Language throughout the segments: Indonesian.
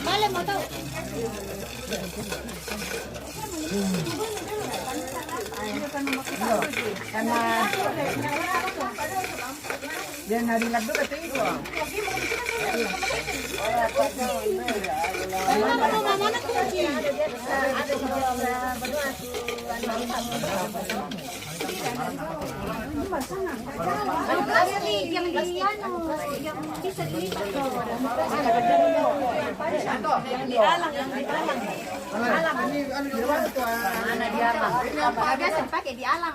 Vale, mau tahu? Karena dia nari ladu kata itu. Mana kunci? Yang bisa biasa dipakai di alam.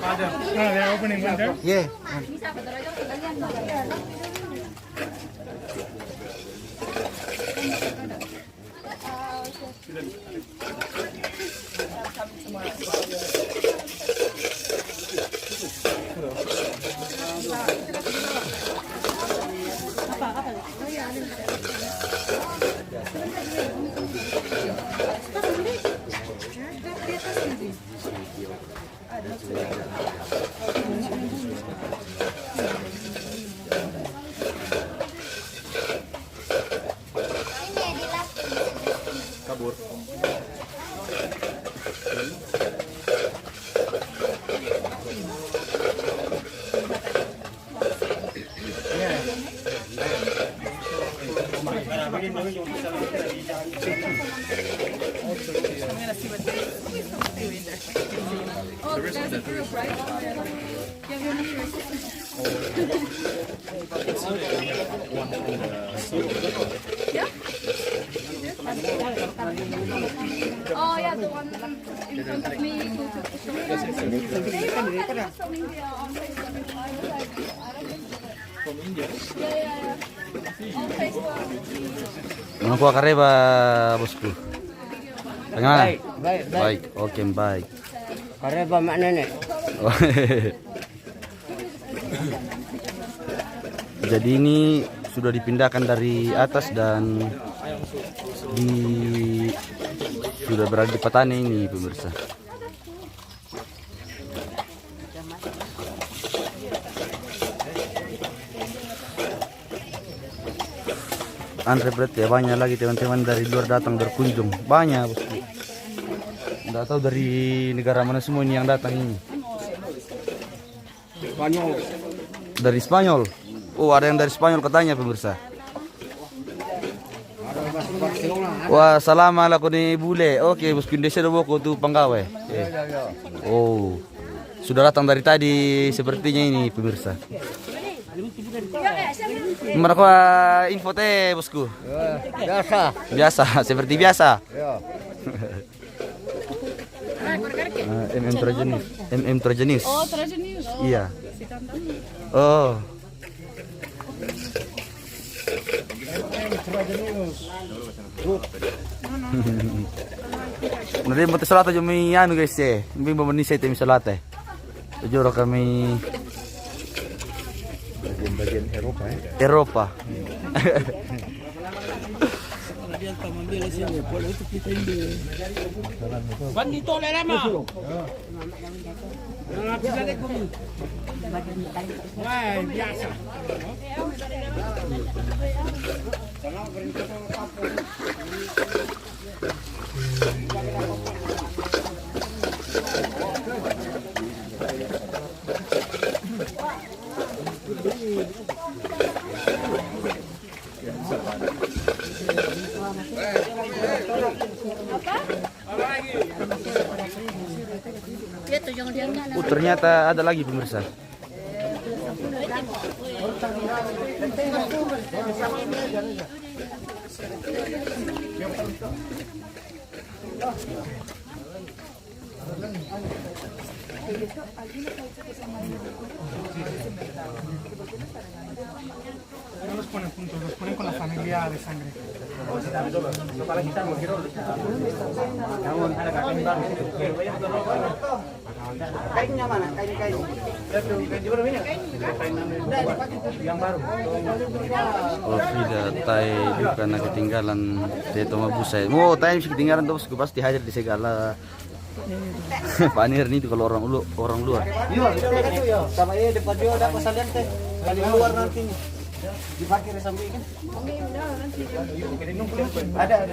Ada opening window. Yeah. Kabur. Oh, there's a group, right? You have your number. Yeah? Oh, yeah, the one in front of me. From India. Yeah. On Facebook. Ano po kareba, bosku? Bagaimana? Baik. Baik, oke baik. Kareba mak nenek. Oh, jadi ini sudah dipindahkan dari atas dan sudah berada di petani ini pemirsa. Antre berat ya, banyak lagi teman-teman dari luar datang berkunjung, banyak bosku. Nggak tahu dari negara mana semua ini yang datang ini. Spanyol. Dari Spanyol. Oh, ada yang dari Spanyol katanya pemirsa. Wah, assalamualaikum ni bule. Oke, bosku Indonesia do boko tu panggawe. Oh. Sudah datang dari tadi sepertinya ini pemirsa. Mereka info teh bosku. Biasa. Biasa, seperti biasa. Ya. MM Trojanis. Oh, Trojanis. Iya. Oh. Nanti mau salata jumi anu guys ya. Mungkin mau menisai tim salata. Tujuh kami Bagian Eropa ya. Eropa. Oh, ternyata ada lagi pemirsa. No los ponen juntos, los ponen con la familia de sangre. Kainnya mana? Kain. Oh tidak, tay karena ketinggalan Teto Mabusai. Oh, tay bisa ketinggalan terus pasti hadir di segala. Panir nih kalau orang luar. Sama ini depan dia ada pasalian teh. Kali luar nanti. Diparkir sampai kan? Ada.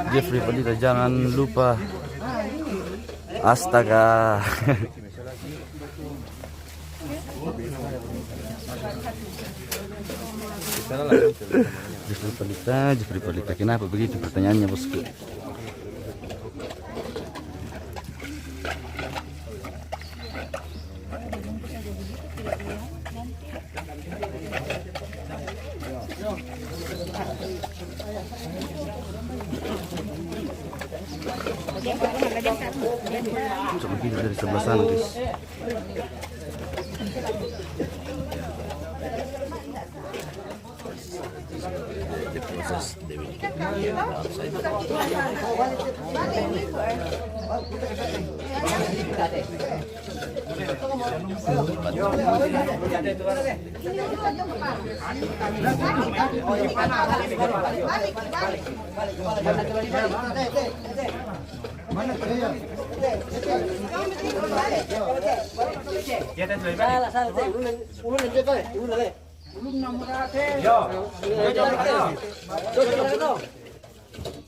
Jeffrey Padita jangan lupa. Astaga. Jeffrey Padita. Kenapa begitu pertanyaannya bosku? Coba kita dari sebelah sana guys.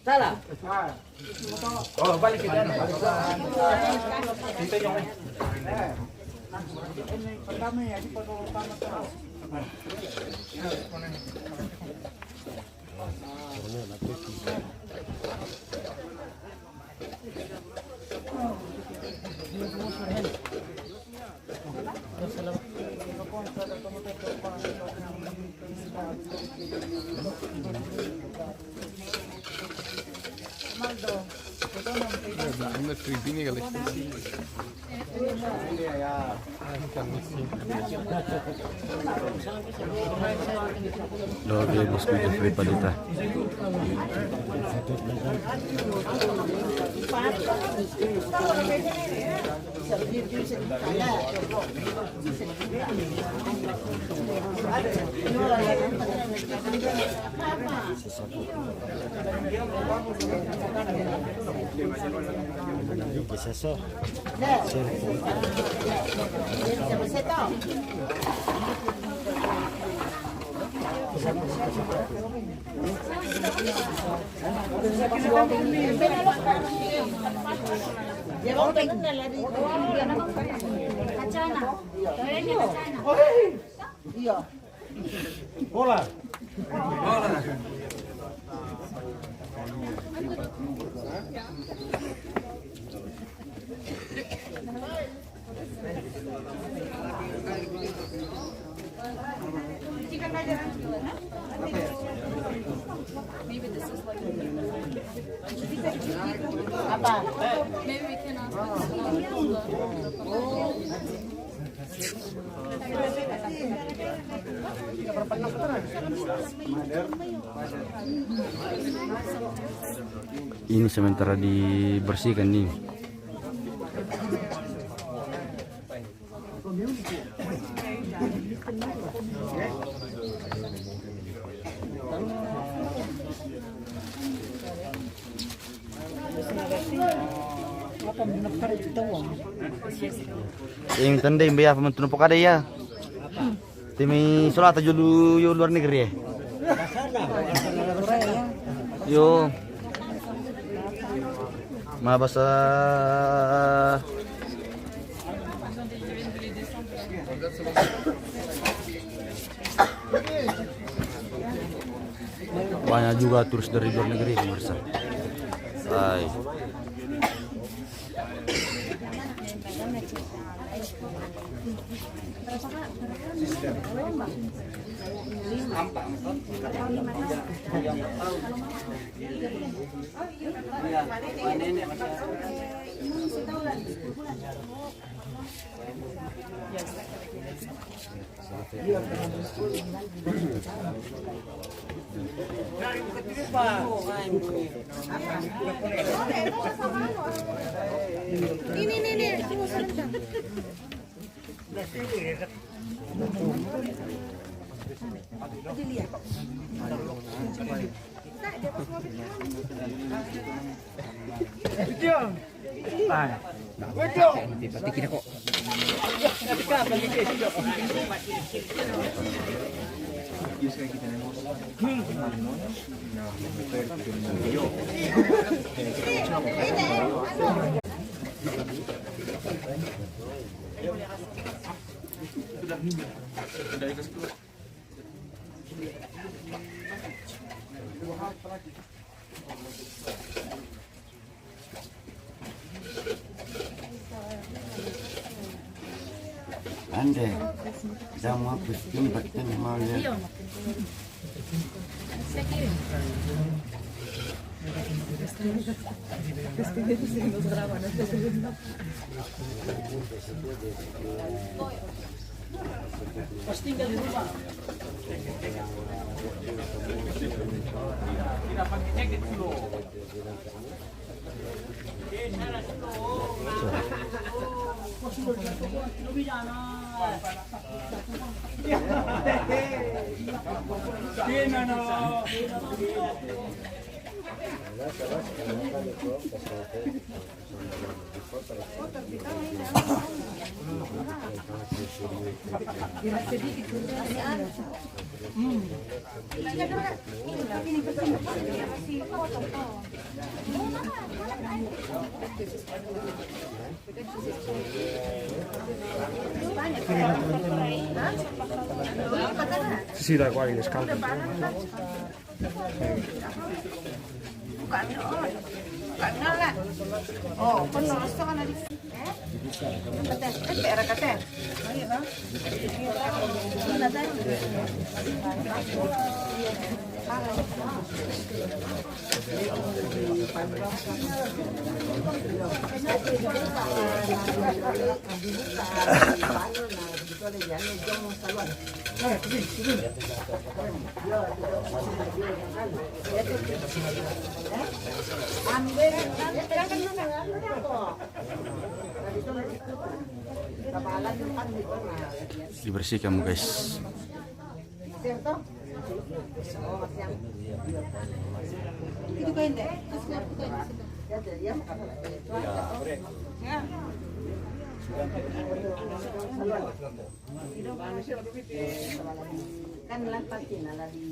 Salah. Oh, balik kita. Oke, bosku Jeffrey Padita. Maybe this is like Apa? maybe we can ask Ini sementara dibersihkan nih. Yang tanda yang bayar pementu pok ada ya. Timi solat aja dulu yo luar negeri ya. Yo. Mabasa banyak juga turis dari luar negeri pemirsa. Hai. Iya, nenek masih. Ini, tunggu sebentar. Anda sama Gusti bertemu malam. Sisira qua di scaldo. Oh, penuh kan ada. Pera kate. Dibersihkan guys. Itu kain deh. Kan lampatin ala di.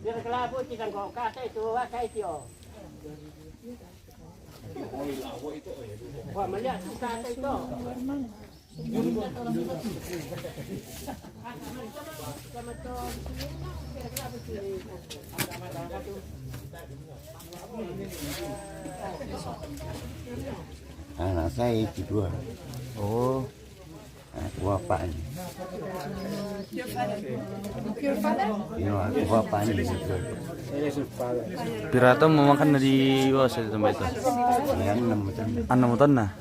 Biar kelapa ikan kok kasih itu, kasih itu. Wah, melihat kasih itu. Anak saya itu dua. Oh, Aku bapak ni. Your father? Yo, aku bapak ni. Pirato mau makan di bawah saya tempat itu. Yang 6 betul. Anak muton na.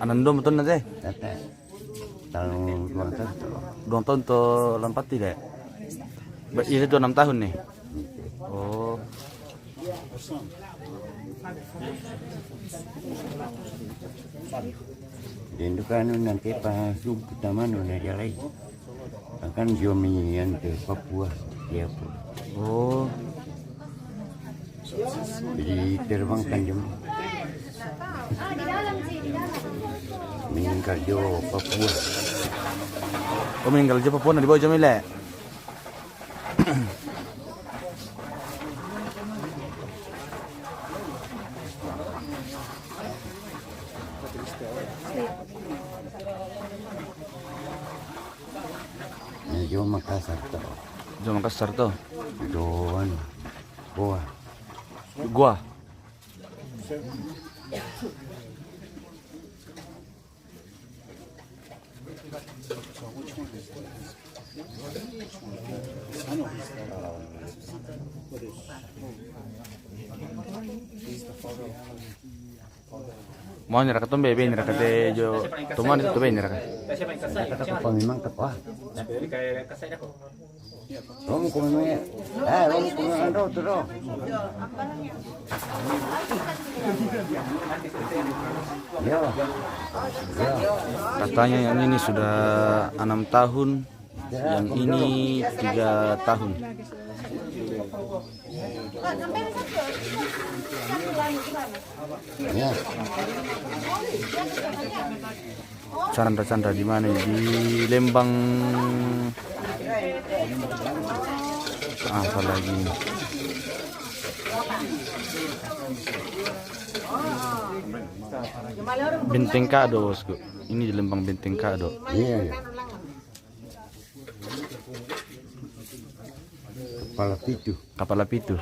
Anak dua muton na deh. Tata. Tahun 2 tahun. 2 tahun to lompat tidak. Ini tuh 6 tahun nih. Oh. Dan itu kan nanti pas pertama nuna jalan. Akan jomi yang ke Papua dia pun. Oh. Jadi terbangkan jom. Meninggal jo Papua. Oh, meninggal aja Papua di bawah Jamile. Jo Makassar to. Jo Makassar to. Doan. Goa. Gua. Mau nyerah ke tombe, nyerah ke jo, teman itu tombe nyerah. Kata memang tepat. Rom kung may rom kung ano to ro. Ya. Katanya yang ini sudah 6 tahun, yang ini 3 tahun. Ya. Chandra di mana? Di Lembang. Apa lagi? Benteng Kado, bosku. Ini di Lembang Benteng Kado. Iya. Kepala pitu. Kapala Pitu.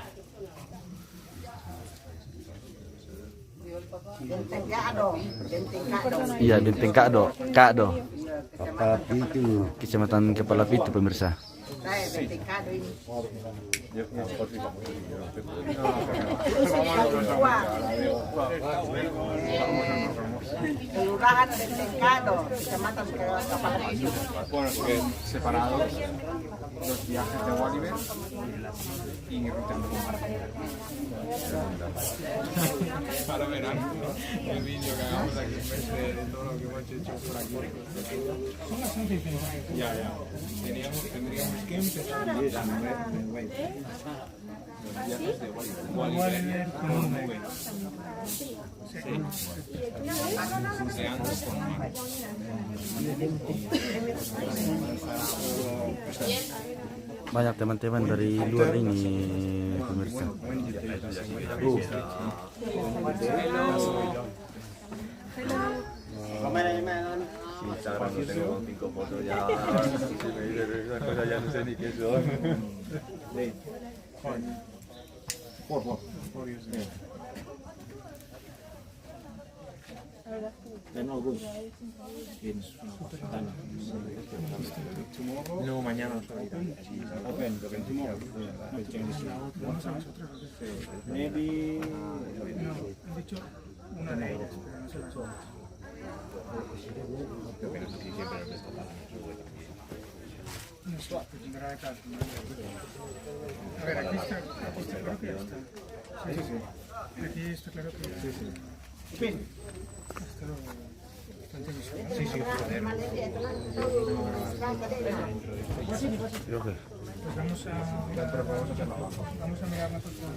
Iya, Benteng Kado. Kado. Kepala pitu. Kecamatan Kepala Pitu, pemirsa. Kelurahan Bentengkado, Kecamatan Kepala Pitu. Bueno, que separados los viajes de Walliver y irritando con Para verán el vídeo que hagamos aquí en vez de todo lo que hemos hecho por aquí. Ya. Tendríamos que empezar los viajes de Walliver con un V. Banyak teman-teman dari luar ini, pemirsa. Luego mañana nos Maybe Han dicho una de ellas, pero no sé todas. No sé, tendrá de caso. A ver, aquí está claro que ya está. Sí. Aquí está claro que ya está. Esto está en televisión. Sí, joder. Pues vamos a mirar nosotros.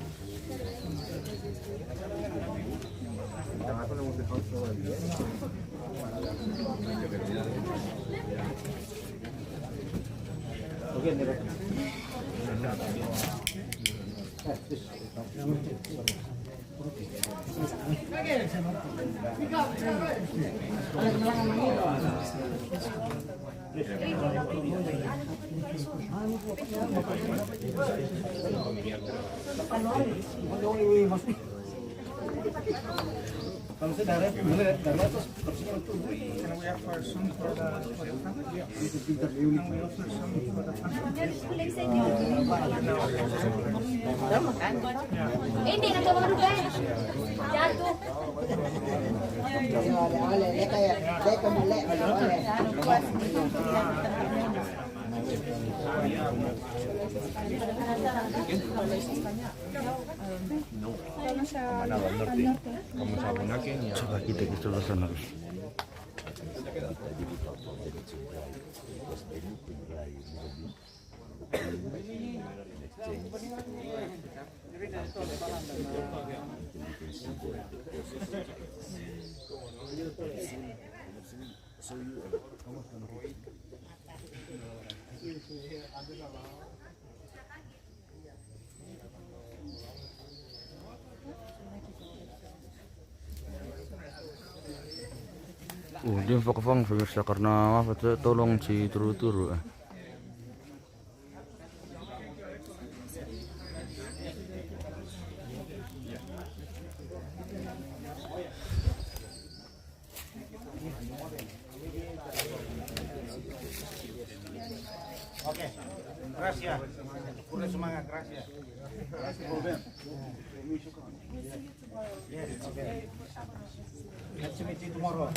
kalau saya dari atas Can we offer some for the front? Can we offer some for the front? Hindi, nagkabang ba? Jatuh. Coba kita ke sebelah sana. Dia fakfang pemirsa karena apa tuh tolong si turu-turu. gracias. Por eso más gracias. Let's meet you tomorrow.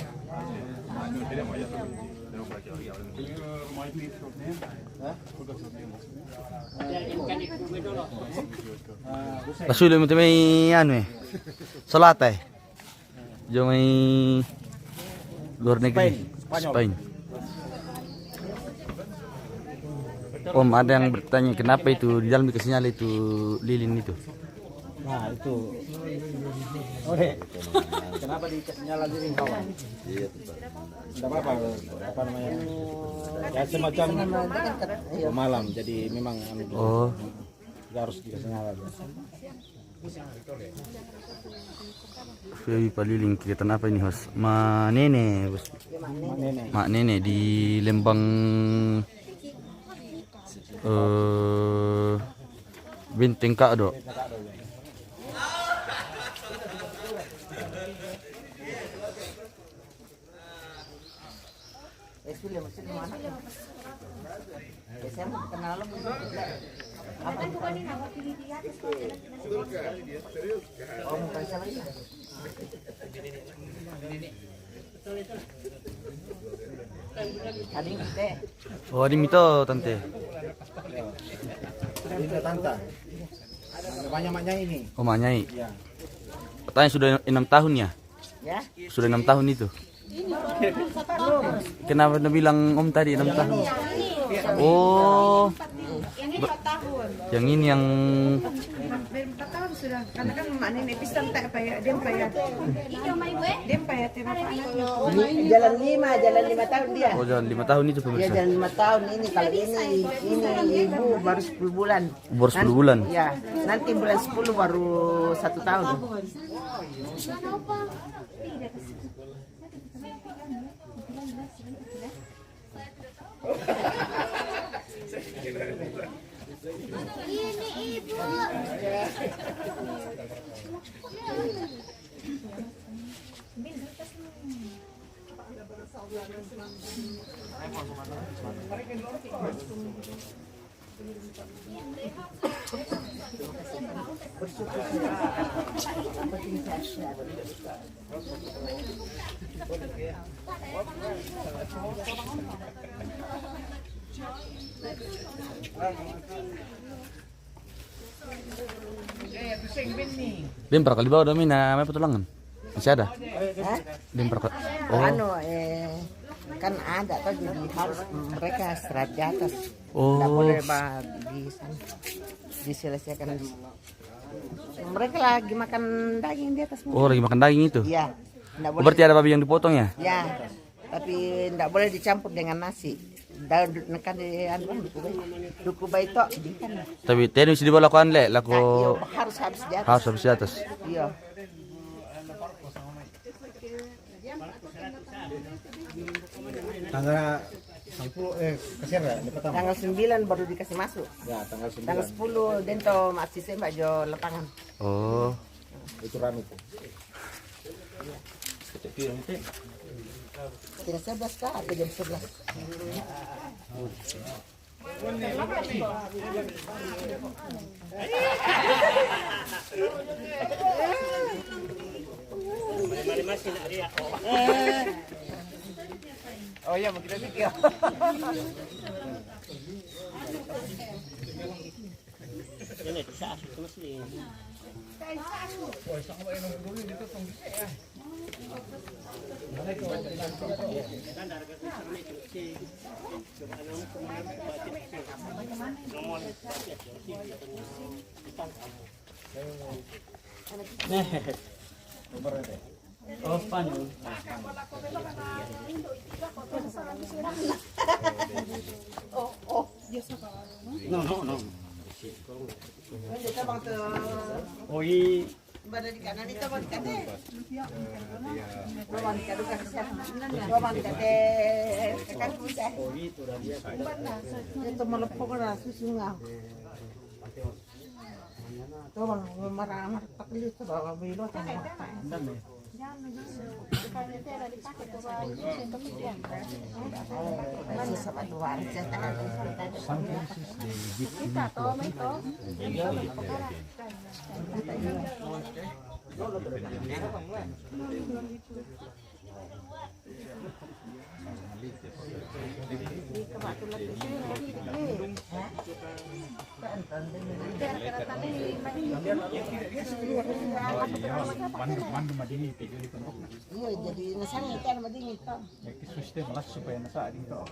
Lasulo mo may ano salata yung may luar negeri Spain. Om, ada yang bertanya kenapa itu di dalam dikasih nyala itu lilin itu. Nah itu. Oke. Kenapa dikasih nyala lilin kawan? Tidak apa-apa. Apa namanya? Ya semacam malam. Jadi memang Oh. harus dikasih nyala. Femi paliling kegiatan apa ini host? Mak Nene, bos. Mak Nene di Lembang Benteng Kak do. Oh, ada mito tante. Ini tante. Banyak maknya ini. Oh, Manyai. Ya. Katanya sudah 6 tahun ya? Ya. Sudah 6 tahun itu. Kenapa dia bilang Om tadi 6 tahun? Oh. Yang ini 4 tahun. Yang ini yang Hampir 4 tahun sudah. Karena kan mak nenek pisang tak payah, dia payah. Dia payah tema Jalan 5 tahun dia. oh jalan 5 tahun itu Ya pemirsa. jalan 5 tahun ini. Kalau ini ibu baru 10 bulan. Baru 10 bulan. Ya, nanti bulan 10 baru 1 tahun. Lempar kali bawah domi na may petulangan. Masih ada? Hah? Lempar kali. Oh. Kan ada toh, jadi harus mereka istirahat di atas. Oh. Nggak boleh di sana. Diselesaikan. Mereka lagi makan daging di atas. Oh, lagi makan daging itu. Iya. Nggak Oh, boleh. berarti ada babi yang dipotong ya? Ya. Tapi nggak boleh dicampur dengan nasi. Dan nekan di duku bayi itu ikan. Tapi tadi mesti dibawa lakukan le, laku Nah, iya, harus di atas. harus habis di atas. Iya. Tanggal 10 kasihan ya? Ini pertama. Tanggal 9 baru dikasih masuk. Ya tanggal 9. Tanggal 10 dento masih sembah jo lapangan. Oh. Itu rame itu. Tidak 11 kah atau jam 11? Oh iya, begitu juga. Ini bisa itu mesti. Oh, Spanyol. No. Oh, Pada di kanan itu bang kate. Bang kate bang kate kan pusat. Itu melepok na susungaw. Itu bang marah tak lihat bawa bilo sama. Sama dua aja Kita toh, may toh. Mandu madini tiga di tengok. Iya, jadi nasang ikan mading ito. Ya sistem lah supaya nasa dito.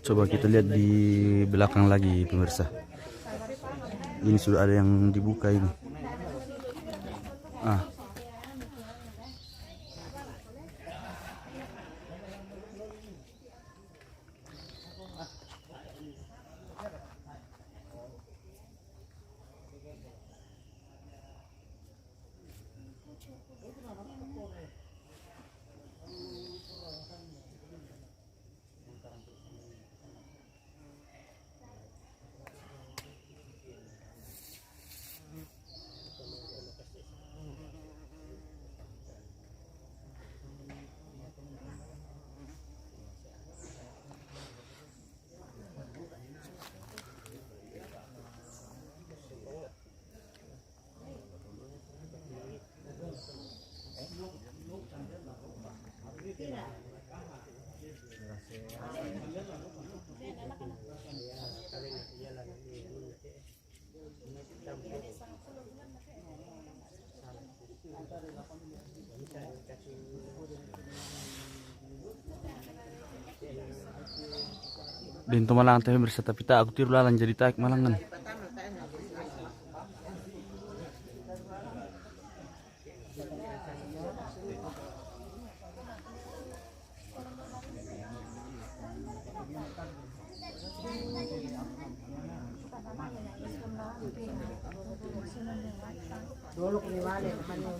Coba kita lihat di belakang lagi pemirsa. Ini sudah ada yang dibuka ini. Ah. Dito malang tayo pemirsa, tapi tak aku tiru lalan jadi taik malangan. Dulu kuniwale naman yung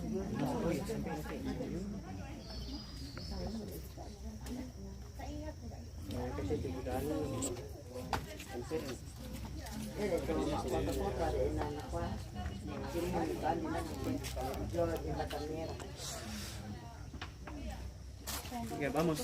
Oke, vamos.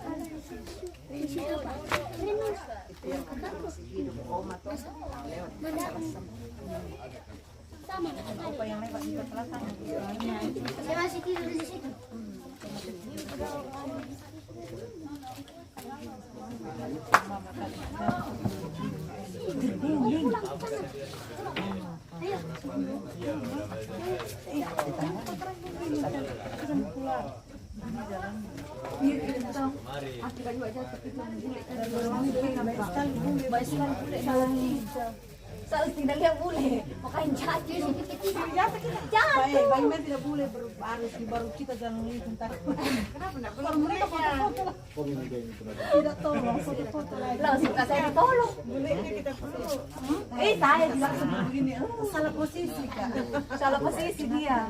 Ada di sini. apa yang lewat di belakang. Saya masih tidur di situ. Saus tinggal lihat bule. Makain jahat yun. Jahat. Baik men tidak boleh harus baru kita jangan lihat entar. Kenapa enggak boleh? Mereka foto-foto lah. Tidak tolong foto-foto lagi. Lah suka saya ditolong. Bolehnya kita foto. Saya tidak Begini, salah posisi Kak. salah posisi dia.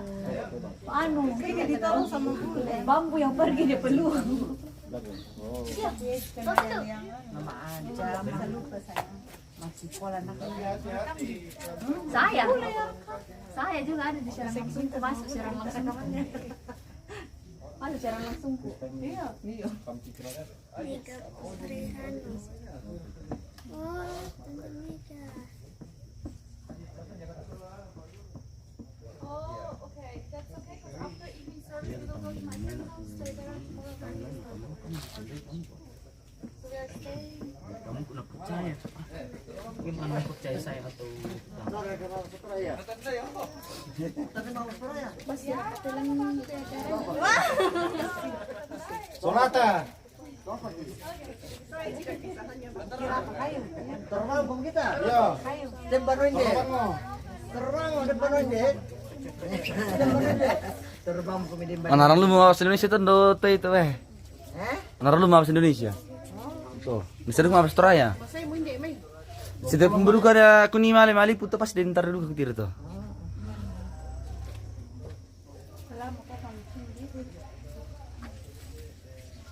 Anu, Kayak ditolong sama bule. bambu yang pergi dia peluk. Yang nama aja, masa lupa saya. Masih pola nak. Saya juga ada di Serang Langsungku, masuk Serang Langsungku. Masuk Serang Langsungku. Iya. Sonata. Kira apa kayu? Terbang bom kita. Yo. Depan ini. Terbang depan ini. Terbang bom di depan. Orang lu mau bahasa Indonesia tuh ndote itu Eh? Orang lu mau bahasa Indonesia. Tuh, misalnya mau bahasa Toraya. Setiap penduduk ada kuni mali puto pas dentar dulu ke kiri tuh.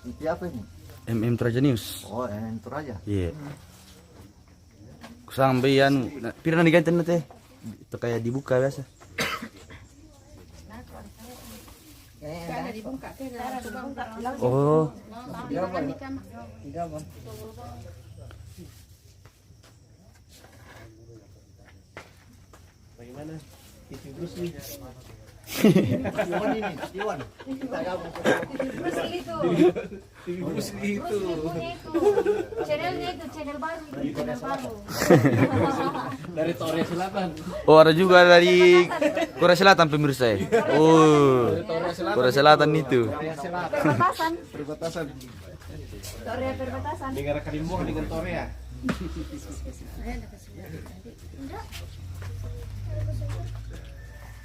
Itu apa ini? MM Toraja News. Oh, itu aja. Iya. Kusampean pira diganti teh. Itu kayak dibuka biasa. Oh. Tiga bang. Bagaimana? Itu Bruce Lee. Iwan ini, Iwan. Kita gabung. Bruce Lee itu. Bruce Lee itu. Punya itu. Channelnya itu, channel baru. Dari Korea Selatan. Oh, ada juga dari Korea Selatan pemirsa. Oh. Korea Selatan itu. Perbatasan. Perbatasan. Korea perbatasan. Negara Karimun dengan Korea.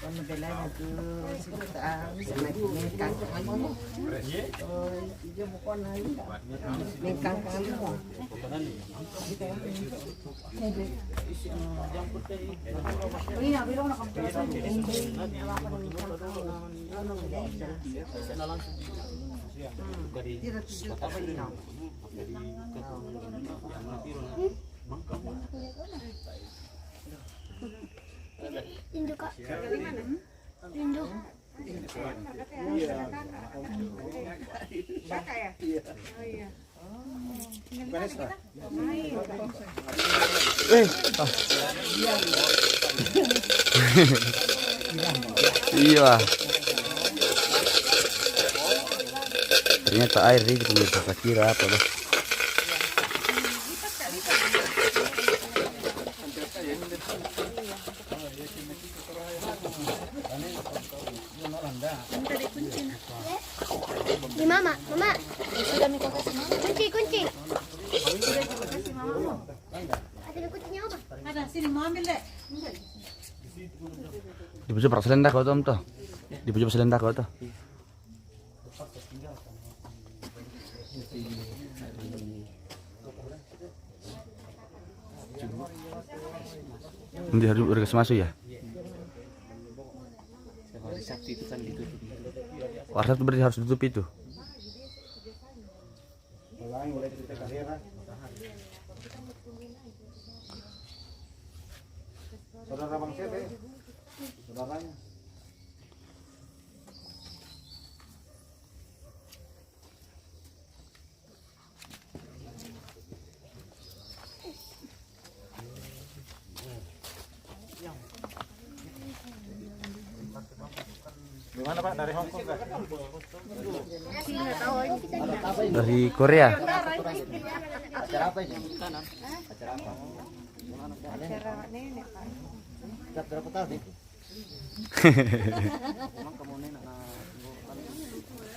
Kalau belanya tuh sekitar mengkang kamu. Oh, dia bukan lagi. Mengkang kamu. Iya, bilang nak kamu. Induk kak. Induk. Kakak ya? Oh iya. Iya. Ternyata air ini pemirsa, tak kira apa loh. Di mama, mama. Sudah minta kasih mama. Kunci. Ada kuncinya apa? Ada sini mau ambil deh. Di pucuk perselenda kau tuh, toh. Di pucuk perselenda kau tuh. Nanti harus masuk ya. Warteg itu berarti harus ditutup itu. Saudara Bang Sete, saudaranya. Gimana Pak dari Hong Kong? Dari Korea. Acara apa ini? Acara apa? Acara nenek. Setiap berapa tahun nih?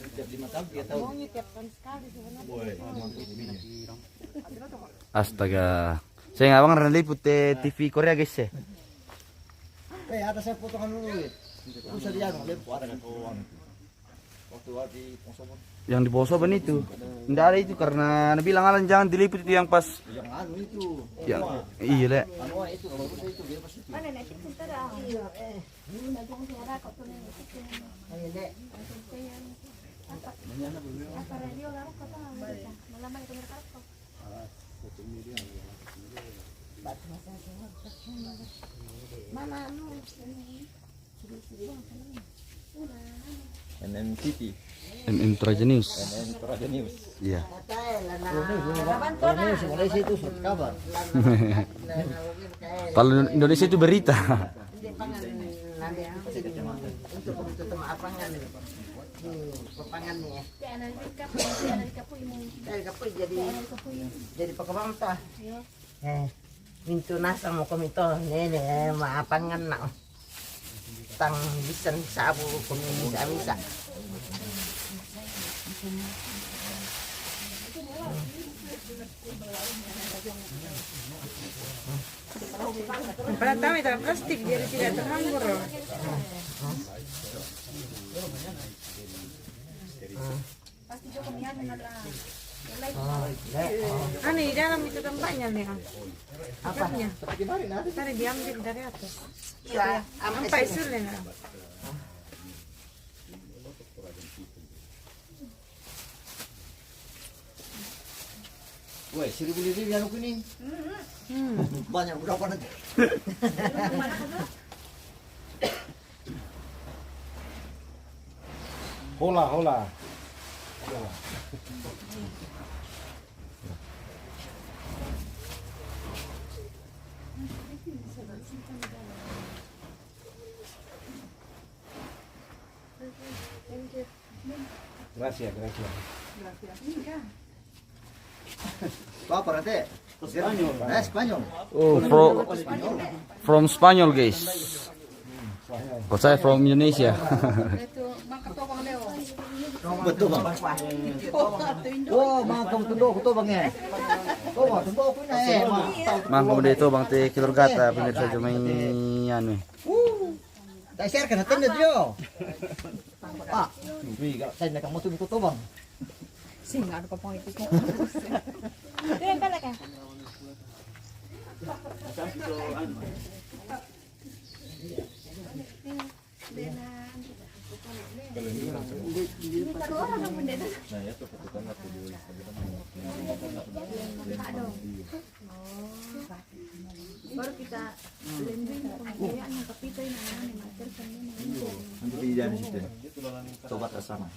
Setiap 5 tahun, 3 tahun. Maunya tiap tahun sekali sebenarnya. Astaga. Saya ngabang pernah liput TV Korea guys ya. Ada saya potongan dulu. Bisa dia lepo ada kan waktu di Posoban. Yang di Posoban itu. Enggak ada itu karena bilang Alan jangan diliput itu yang pas. Yang anu itu. Yang iya le. Anu itu kalau itu dia pasti. Mana nek kita dah. Iya. Ini dong suara kok tuh nek. Ayo dek. Apa radio lah kok tuh. Malaman itu mereka kok. Mana anu. NNTV. MM Toraja News. NN Toraja News. Iya. News Malaysia itu surat kabar. Kalau Indonesia itu berita. Untuk apangan ini. Papangan nih ya. Dari kapoy jadi pakabangta. Minto nasa mo komito nene maapangan na. Tang bisan sabu kumisa-misa. Para tahu itu plastik jadi tidak terhambur. Pasti Joko Mian ada. Anu di dalam itu tempatnya nih. Apanya? Tadi diambil dari atas. Iya, sampai sulit. Woi, 1.000 lebih anu kuning. Banyak berapa nanti? Hola. Gracias. Apa nanti? Spanyol. Oh, from Spanyol guys. Kalau saya from Indonesia. Betul bang. Oh, makam tunduk betul bang ya. Oh, tunduk punya Mang kemudian itu bang teh kilor gata pemirsa cuma anu. Tak share kan tenda dia. Pak, saya nak kamu tuh bang. Singa ada kopong itu. Dia balik kan? Baru kita lembing pembiayaan yang kapita ini Nanti di dalam situ. Coba ke sana.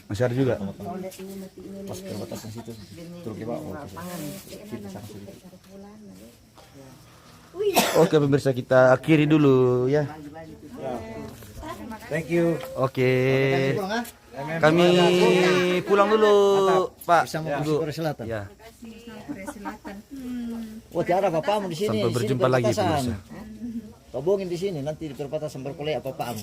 Masih ada juga. Pas perbatasan situ. Terus kita Oke pemirsa kita akhiri dulu ya. Thank you. Oke. Kami pulang dulu Pak. Sama Ibu. Korea Selatan. Ya. Oh, tiada bapakmu di sini. Sampai berjumpa lagi pemirsa. Hubungin di sini nanti di perbatasan berkolek apa-apaan.